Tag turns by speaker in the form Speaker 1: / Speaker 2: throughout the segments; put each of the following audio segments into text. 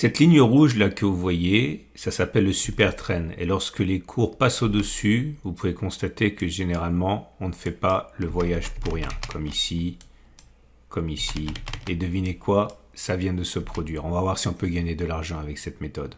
Speaker 1: Cette ligne rouge là que vous voyez, ça s'appelle le super trend. Et lorsque les cours passent au-dessus, vous pouvez constater que généralement, on ne fait pas le voyage pour rien. Comme ici, comme ici. Et devinez quoi? Ça vient de se produire. On va voir si on peut gagner de l'argent avec cette méthode.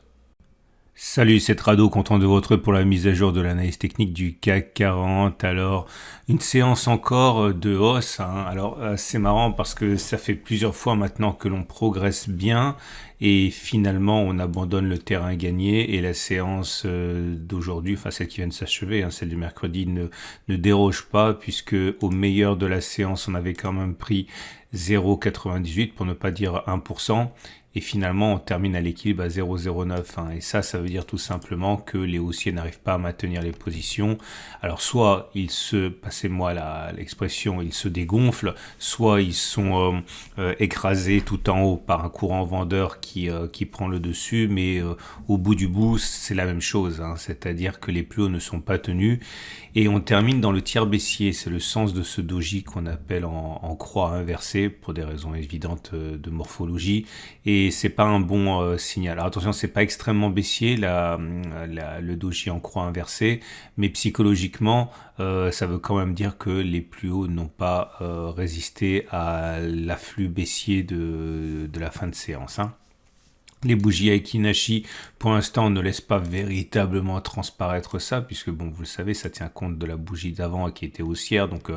Speaker 1: Salut, c'est Rado, content de vous retrouver pour la mise à jour de l'analyse technique du CAC 40. Alors, une séance encore de hausse. Alors, c'est marrant parce que ça fait plusieurs fois maintenant que l'on progresse bien et finalement on abandonne le terrain gagné et la séance d'aujourd'hui, enfin celle qui vient de s'achever, celle du mercredi, ne déroge pas puisque au meilleur de la séance, on avait quand même pris 0,98 pour ne pas dire 1%. Et finalement, on termine à l'équilibre à 0,09. Et ça veut dire tout simplement que les haussiers n'arrivent pas à maintenir les positions. Alors, soit ils se, passez-moi l'expression, ils se dégonflent, soit ils sont écrasés tout en haut par un courant vendeur qui prend le dessus. Mais au bout du bout, c'est la même chose. C'est-à-dire que les plus hauts ne sont pas tenus. Et on termine dans le tiers baissier. C'est le sens de ce doji qu'on appelle en croix inversée pour des raisons évidentes de morphologie. Et c'est pas un bon signal. Alors attention, c'est pas extrêmement baissier le doji en croix inversée, mais psychologiquement, ça veut quand même dire que les plus hauts n'ont pas résisté à l'afflux baissier de la fin de séance. Les bougies Aiki Nashi, pour l'instant, ne laissent pas véritablement transparaître ça, puisque, bon, vous le savez, ça tient compte de la bougie d'avant qui était haussière, donc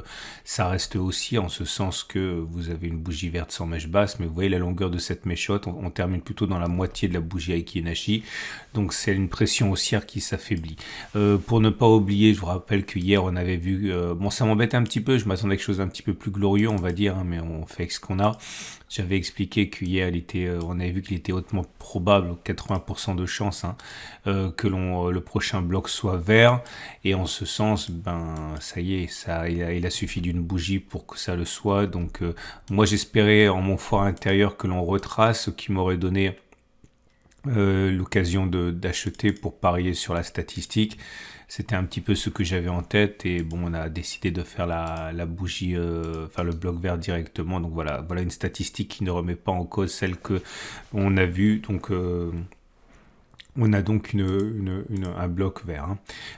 Speaker 1: ça reste haussier en ce sens que vous avez une bougie verte sans mèche basse, mais vous voyez la longueur de cette mèche haute, on termine plutôt dans la moitié de la bougie Aiki Nashi, donc c'est une pression haussière qui s'affaiblit. Pour ne pas oublier, je vous rappelle que hier, on avait vu, bon, ça m'embête un petit peu, je m'attendais à quelque chose d'un petit peu plus glorieux, on va dire, mais on fait avec ce qu'on a. J'avais expliqué qu'hier, on avait vu qu'il était hautement probable, 80% de chance, que le prochain bloc soit vert. Et en ce sens, ça y est, il a suffi d'une bougie pour que ça le soit. Donc, moi, j'espérais en mon fort intérieur que l'on retrace, ce qui m'aurait donné l'occasion d'acheter pour parier sur la statistique. C'était un petit peu ce que j'avais en tête et bon, on a décidé de faire la bougie, le bloc vert directement. Donc voilà une statistique qui ne remet pas en cause celle que on a vue. Donc on a donc un bloc vert.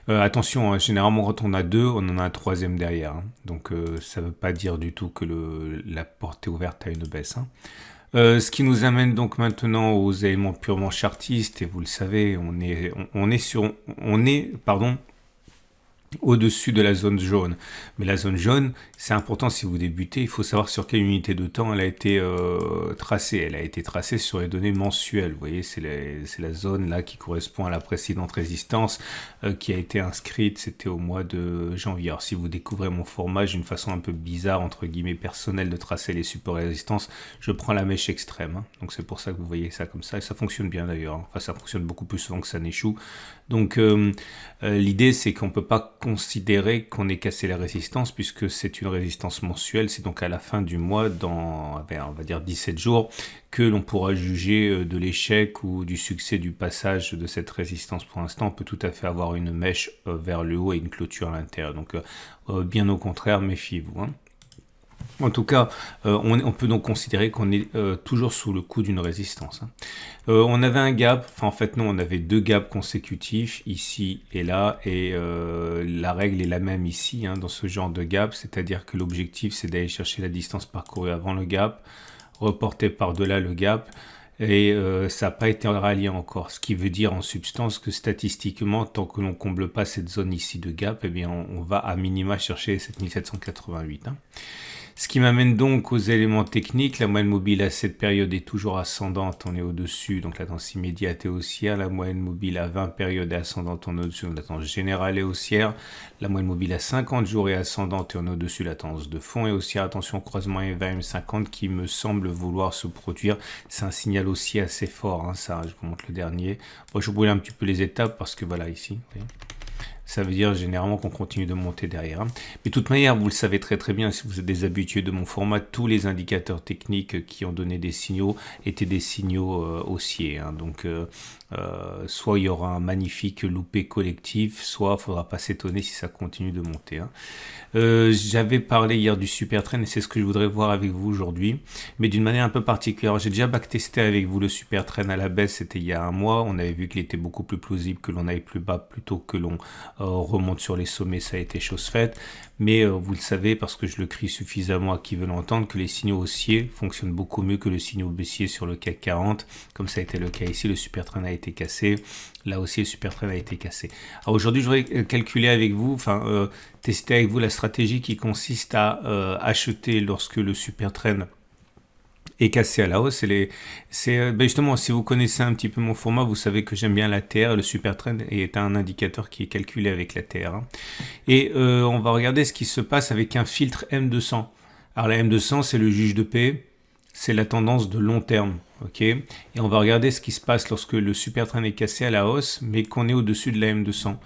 Speaker 1: Attention, généralement quand on a deux, on en a un troisième derrière. Donc ça ne veut pas dire du tout que la porte est ouverte à une baisse. Ce qui nous amène donc maintenant aux éléments purement chartistes, et vous le savez, on est au-dessus de la zone jaune. Mais la zone jaune, c'est important si vous débutez, il faut savoir sur quelle unité de temps elle a été tracée. Elle a été tracée sur les données mensuelles. Vous voyez, c'est la zone là qui correspond à la précédente résistance qui a été inscrite, c'était au mois de janvier. Alors si vous découvrez mon format, j'ai une façon un peu bizarre, entre guillemets, personnelle de tracer les supports résistances. Je prends la mèche extrême. Donc c'est pour ça que vous voyez ça comme ça. Et ça fonctionne bien d'ailleurs. Enfin, ça fonctionne beaucoup plus souvent que ça n'échoue. Donc l'idée, c'est qu'on ne peut pas considérer qu'on ait cassé la résistance puisque c'est une résistance mensuelle, c'est donc à la fin du mois, dans on va dire 17 jours, que l'on pourra juger de l'échec ou du succès du passage de cette résistance. Pour l'instant, on peut tout à fait avoir une mèche vers le haut et une clôture à l'intérieur. Donc bien au contraire, méfiez-vous. En tout cas, on peut donc considérer qu'on est toujours sous le coup d'une résistance. On avait un gap, en fait non, on avait deux gaps consécutifs, ici et là, et la règle est la même ici, dans ce genre de gap, c'est-à-dire que l'objectif c'est d'aller chercher la distance parcourue avant le gap, reporter par-delà le gap, et ça n'a pas été rallié encore, ce qui veut dire en substance que statistiquement, tant que l'on ne comble pas cette zone ici de gap, eh bien on va à minima chercher 7788. Ce qui m'amène donc aux éléments techniques. La moyenne mobile à cette période est toujours ascendante, on est au-dessus, donc la tendance immédiate est haussière. La moyenne mobile à 20 périodes est ascendante, on est au-dessus, donc la tendance générale est haussière. La moyenne mobile à 50 jours est ascendante et on est au-dessus, la tendance de fond est haussière. Attention, croisement M20-M50 qui me semble vouloir se produire. C'est un signal aussi assez fort, ça, je vous montre le dernier. Bon, je vous brûle un petit peu les étapes parce que voilà, ici, vous voyez. ça veut dire généralement qu'on continue de monter derrière. Hein. Mais de toute manière, vous le savez très très bien, si vous êtes des habitués de mon format, tous les indicateurs techniques qui ont donné des signaux étaient des signaux haussiers. Hein. Donc, soit il y aura un magnifique loupé collectif, soit il ne faudra pas s'étonner si ça continue de monter. Hein. J'avais parlé hier du super trend et c'est ce que je voudrais voir avec vous aujourd'hui, mais d'une manière un peu particulière. J'ai déjà backtesté avec vous le super trend à la baisse, c'était il y a un mois. On avait vu qu'il était beaucoup plus plausible que l'on aille plus bas plutôt que l'on remonte sur les sommets, ça a été chose faite. Mais vous le savez, parce que je le crie suffisamment à qui veut l'entendre, que les signaux haussiers fonctionnent beaucoup mieux que le signal baissier sur le CAC 40, comme ça a été le cas ici. Le super trend a été cassé, là aussi le super trend a été cassé. Alors aujourd'hui, je voudrais calculer avec vous, tester avec vous la stratégie qui consiste à acheter lorsque le super trend est cassé à la hausse. Justement, si vous connaissez un petit peu mon format, vous savez que j'aime bien la TR. Le super trend est un indicateur qui est calculé avec la TR. Hein. Et on va regarder ce qui se passe avec un filtre M200. Alors la M200, c'est le juge de paix, c'est la tendance de long terme. Ok, et on va regarder ce qui se passe lorsque le super trend est cassé à la hausse, mais qu'on est au-dessus de la M200.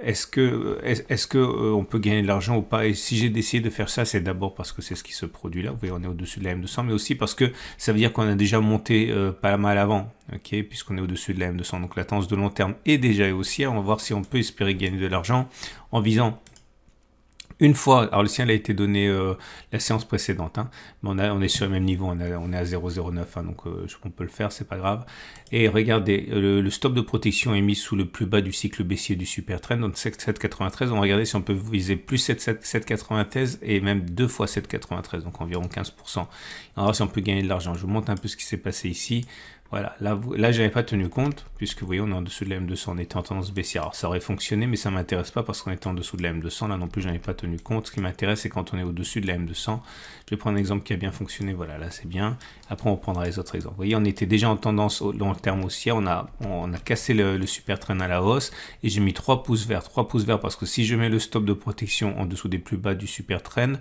Speaker 1: Est-ce que on peut gagner de l'argent ou pas? Et si j'ai décidé de faire ça, c'est d'abord parce que c'est ce qui se produit là. Vous voyez, on est au-dessus de la M200, mais aussi parce que ça veut dire qu'on a déjà monté pas mal avant, ok, puisqu'on est au-dessus de la M200. Donc la tendance de long terme est déjà haussière. On va voir si on peut espérer gagner de l'argent en visant une fois, alors le signal a été donné la séance précédente, hein, mais on est sur le même niveau, on est à 0,09, hein, donc on peut le faire, c'est pas grave. Et regardez, le stop de protection est mis sous le plus bas du cycle baissier du super trend, donc 7,93. On va regarder si on peut viser plus 7,93 et même 2 fois 7,93, donc environ 15%. On va voir si on peut gagner de l'argent. Je vous montre un peu ce qui s'est passé ici. Voilà, là je n'avais pas tenu compte, puisque vous voyez, on est en dessous de la M200, on était en tendance baissière. Alors ça aurait fonctionné, mais ça ne m'intéresse pas parce qu'on était en dessous de la M200. Là non plus, je n'avais pas tenu compte. Ce qui m'intéresse, c'est quand on est au-dessus de la M200. Je vais prendre un exemple qui a bien fonctionné. Voilà, là c'est bien. Après, on prendra les autres exemples. Vous voyez, on était déjà en tendance long terme haussière. On a cassé le super trend à la hausse et j'ai mis 3 pouces verts. 3 pouces verts parce que si je mets le stop de protection en dessous des plus bas du super trend,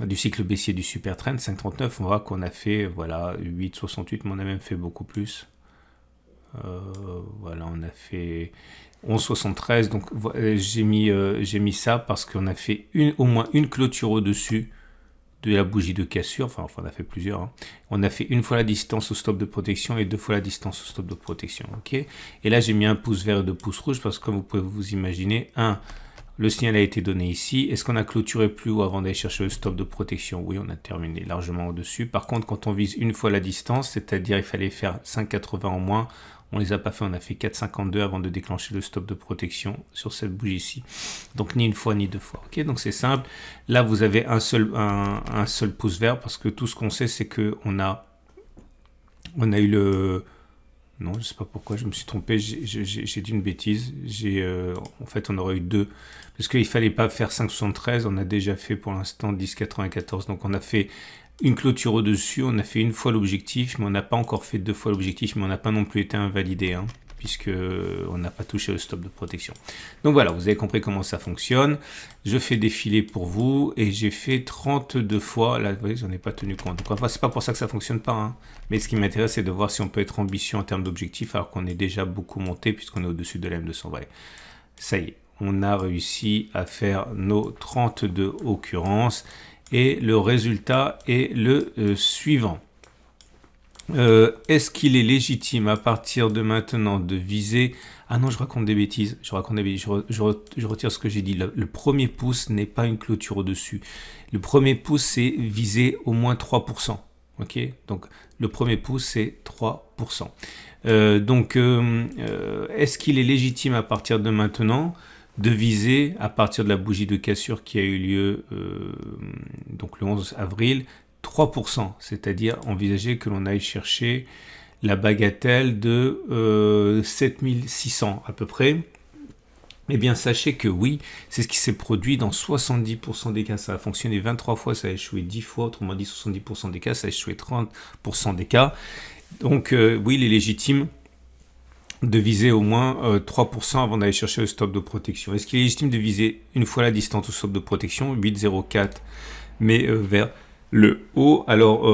Speaker 1: du cycle baissier du super trend, 5,39, on voit qu'on a fait, voilà, 8,68, mais on a même fait beaucoup plus. Voilà, on a fait 11,73, donc j'ai mis ça parce qu'on a fait au moins une clôture au-dessus de la bougie de cassure, enfin on a fait plusieurs, hein. On a fait une fois la distance au stop de protection et 2 fois la distance au stop de protection, ok. Et là j'ai mis un pouce vert et 2 pouces rouges parce que comme vous pouvez vous imaginer, le signal a été donné ici. Est-ce qu'on a clôturé plus haut avant d'aller chercher le stop de protection? Oui, on a terminé largement au-dessus. Par contre, quand on vise une fois la distance, c'est-à-dire il fallait faire 5,80 en moins, on les a pas fait, on a fait 4,52 avant de déclencher le stop de protection sur cette bougie-ci. Donc ni une fois ni deux fois. Ok, donc c'est simple. Là, vous avez un seul pouce vert parce que tout ce qu'on sait, c'est que on a eu le... Non, je ne sais pas pourquoi, je me suis trompé, j'ai dit une bêtise. En fait, on aurait eu 2. Parce qu'il ne fallait pas faire 5,73, on a déjà fait pour l'instant 10,94. Donc on a fait une clôture au-dessus, on a fait une fois l'objectif, mais on n'a pas encore fait 2 fois l'objectif, mais on n'a pas non plus été invalidé, hein, puisqu'on n'a pas touché le stop de protection. Donc voilà, vous avez compris comment ça fonctionne. Je fais défiler pour vous et j'ai fait 32 fois. Là, vous voyez, j'en ai pas tenu compte. Donc enfin, c'est pas pour ça que ça fonctionne pas, hein. Mais ce qui m'intéresse, c'est de voir si on peut être ambitieux en termes d'objectifs alors qu'on est déjà beaucoup monté puisqu'on est au-dessus de la M200. Voilà. Ça y est, on a réussi à faire nos 32 occurrences et le résultat est le suivant. Est-ce qu'il est légitime à partir de maintenant de viser... Ah non, je raconte des bêtises. Je retire ce que j'ai dit. Le premier pouce n'est pas une clôture au-dessus. Le premier pouce, c'est viser au moins 3%. Ok, donc le premier pouce, c'est 3%. Est-ce qu'il est légitime à partir de maintenant de viser, à partir de la bougie de cassure qui a eu lieu donc le 11 avril, 3%, c'est-à-dire envisager que l'on aille chercher la bagatelle de 7600 à peu près? Eh bien, sachez que oui, c'est ce qui s'est produit dans 70% des cas. Ça a fonctionné 23 fois, ça a échoué 10 fois, autrement dit 70% des cas, ça a échoué 30% des cas. Donc oui, il est légitime de viser au moins 3% avant d'aller chercher le stop de protection. Est-ce qu'il est légitime de viser une fois la distance au stop de protection, 8,04, mais vers Le haut, alors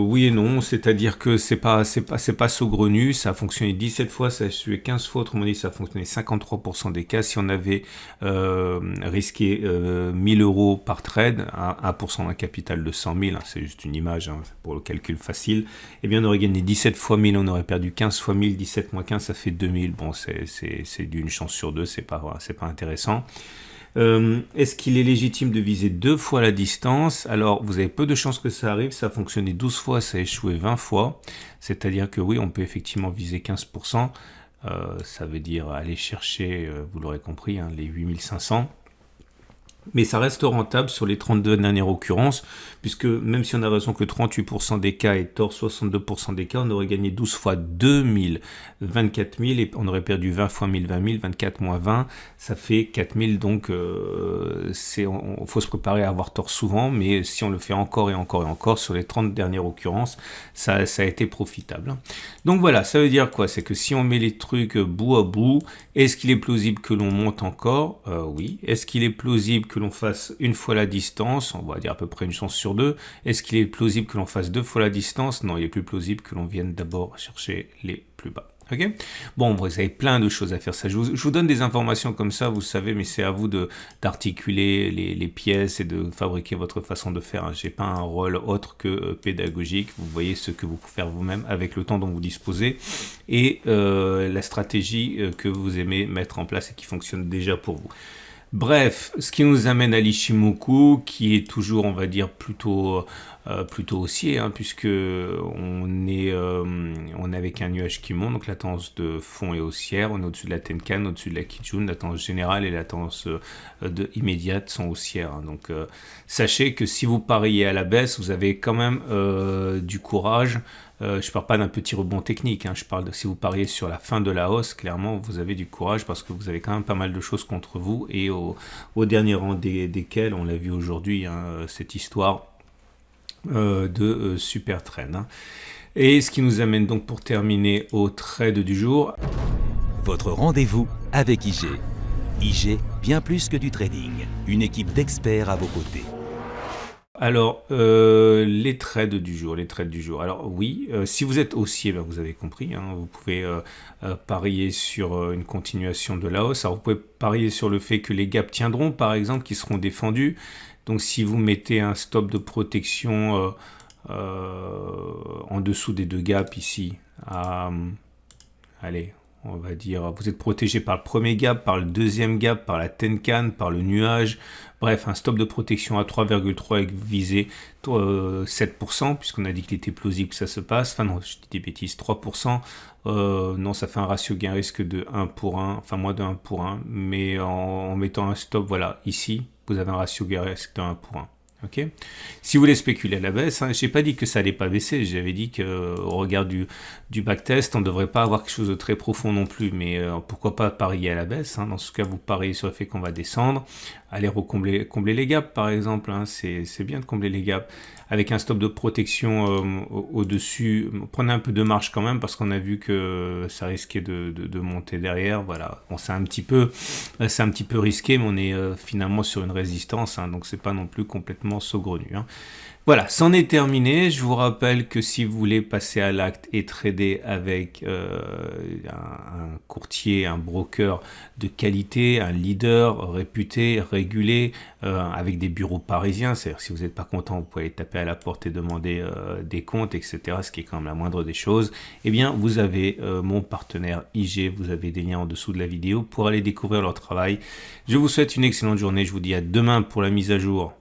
Speaker 1: oui et non, c'est-à-dire que c'est pas saugrenu, ça a fonctionné 17 fois, ça a échoué 15 fois, autrement dit ça a fonctionné 53% des cas. Si on avait risqué 1000 euros par trade, 1% d'un capital de 100 000, hein, c'est juste une image hein, pour le calcul facile, eh bien on aurait gagné 17 fois 1000, on aurait perdu 15 fois 1000, 17 moins 15 ça fait 2000, bon c'est d'une chance sur deux, c'est pas intéressant. Est-ce qu'il est légitime de viser 2 fois la distance? Alors, vous avez peu de chances que ça arrive. Ça a fonctionné 12 fois, ça a échoué 20 fois. C'est-à-dire que oui, on peut effectivement viser 15%. Ça veut dire aller chercher, vous l'aurez compris, hein, les 8500. Mais ça reste rentable sur les 32 dernières occurrences, puisque même si on a raison que 38% des cas et tort 62% des cas, on aurait gagné 12 fois 2000, 24 000, et on aurait perdu 20 fois 1000, 20 000, 24 moins 20, ça fait 4000, donc faut se préparer à avoir tort souvent, mais si on le fait encore et encore et encore, sur les 30 dernières occurrences, ça a été profitable. Donc voilà, ça veut dire quoi? C'est que si on met les trucs bout à bout, est-ce qu'il est plausible que l'on monte encore? Oui. Est-ce qu'il est plausible que l'on fasse une fois la distance? On va dire à peu près une chance sur deux. Est-ce qu'il est plausible que l'on fasse 2 fois la distance? Non, il est plus plausible que l'on vienne d'abord chercher les plus bas. Ok. Bon, vous avez plein de choses à faire. Ça, je vous donne des informations comme ça, vous savez, mais c'est à vous d'articuler les pièces et de fabriquer votre façon de faire. J'ai pas un rôle autre que pédagogique. Vous voyez ce que vous pouvez faire vous-même avec le temps dont vous disposez et la stratégie que vous aimez mettre en place et qui fonctionne déjà pour vous. Bref, ce qui nous amène à l'Ichimoku, qui est toujours, on va dire, plutôt haussier, hein, puisque on est avec un nuage qui monte, donc la tendance de fond est haussière, on est au-dessus de la Tenkan, au-dessus de la Kijun, la tendance générale et la tendance immédiate sont haussières. Hein. Donc sachez que si vous pariez à la baisse, vous avez quand même du courage. Je ne parle pas d'un petit rebond technique, hein, je parle de si vous pariez sur la fin de la hausse, clairement vous avez du courage parce que vous avez quand même pas mal de choses contre vous et au dernier rang desquels, on l'a vu aujourd'hui, hein, cette histoire de super trend. Hein. Et ce qui nous amène donc pour terminer au trade du jour.
Speaker 2: Votre rendez-vous avec IG. IG, bien plus que du trading, une équipe d'experts à vos côtés.
Speaker 1: Alors, les trades du jour, Alors oui, si vous êtes haussier, ben, vous avez compris, hein, vous pouvez parier sur une continuation de la hausse. Alors vous pouvez parier sur le fait que les gaps tiendront, par exemple, qui seront défendus. Donc si vous mettez un stop de protection en dessous des 2 gaps ici, allez, on va dire, vous êtes protégé par le premier gap, par le deuxième gap, par la Tenkan, par le nuage. Bref, un stop de protection à 3,3 avec visée 7%, puisqu'on a dit qu'il était plausible que ça se passe. Enfin non, je dis des bêtises, 3%. Non, ça fait un ratio gain-risque de 1 pour 1, enfin moins de 1 pour 1. Mais en mettant un stop, voilà, ici, vous avez un ratio gain-risque de 1 pour 1. Okay. Si vous voulez spéculer à la baisse, hein, je n'ai pas dit que ça n'allait pas baisser, j'avais dit qu'au regard du backtest, on ne devrait pas avoir quelque chose de très profond non plus, mais pourquoi pas parier à la baisse, hein. Dans ce cas vous pariez sur le fait qu'on va descendre, aller combler les gaps par exemple, hein. C'est bien de combler les gaps, avec un stop de protection au-dessus, prenez un peu de marge quand même, parce qu'on a vu que ça risquait de monter derrière, voilà, bon, c'est un petit peu risqué, mais on est finalement sur une résistance, hein, donc c'est pas non plus complètement saugrenu. Hein. Voilà, c'en est terminé. Je vous rappelle que si vous voulez passer à l'acte et trader avec un courtier, un broker de qualité, un leader réputé, régulé, avec des bureaux parisiens, c'est-à-dire si vous n'êtes pas content, vous pouvez aller taper à la porte et demander des comptes, etc., ce qui est quand même la moindre des choses, eh bien, vous avez mon partenaire IG, vous avez des liens en dessous de la vidéo pour aller découvrir leur travail. Je vous souhaite une excellente journée, je vous dis à demain pour la mise à jour